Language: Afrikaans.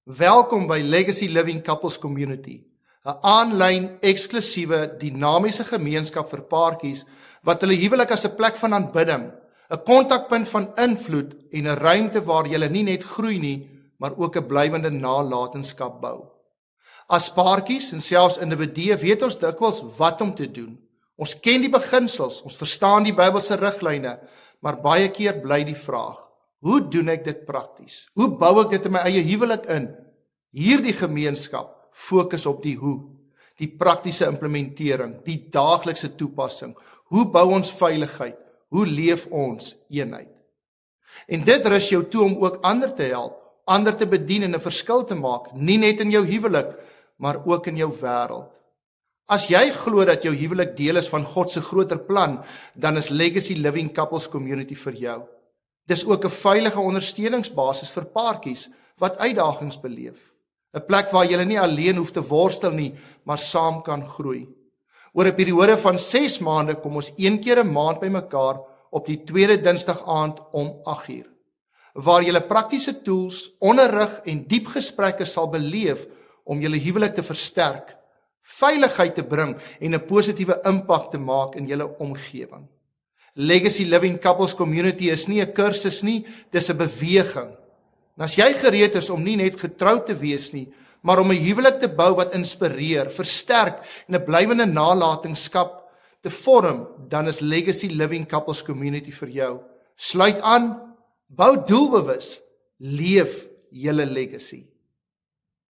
Welkom by Legacy Living Couples Community, 'n aanlyn, eksklusiewe, dinamiese gemeenskap vir paartjies wat hulle huwelik as 'n plek van aanbidding, 'n kontakpunt van invloed en 'n ruimte waar julle nie net groei nie, maar ook 'n blywende nalatenskap bou. As paartjies en selfs individue weet ons dikwels wat om te doen. Ons ken die beginsels, ons verstaan die Bybelse riglyne, maar baie keer bly die vraag: hoe doen ek dit prakties? Hoe bou ek dit in my eie huwelik in? Hierdie gemeenskap fokus op die hoe, die praktiese implementering, die daaglikse toepassing. Hoe bou ons veiligheid? Hoe leef ons eenheid? En dit rus jou toe om ook ander te help, ander te bedien en 'n verskil te maak, nie net in jou huwelik, maar ook in jou wêreld. As jy glo dat jou huwelik deel is van God se groter plan, dan is Legacy Living Couples Community vir jou. Dis ook 'n veilige ondersteuningsbasis vir paartjies wat uitdagings beleef. 'n Plek waar jy nie alleen hoef te worstel nie, maar saam kan groei. Oor 'n periode van 6 maande kom ons 1 keer 'n maand bymekaar op die tweede Dinsdag aand om 8:00, waar jy praktiese tools, onderrig en diep gesprekke sal beleef om julle huwelik te versterk, veiligheid te bring en 'n positiewe impak te maak in julle omgewing. Legacy Living Couples Community is nie 'n kursus nie, dis 'n beweging. En as jy gereed is om nie net getroud te wees nie, maar om 'n huwelik te bou wat inspireer, versterk en 'n blywende nalatenskap te vorm, dan is Legacy Living Couples Community vir jou. Sluit aan, bou doelbewus, leef julle legacy.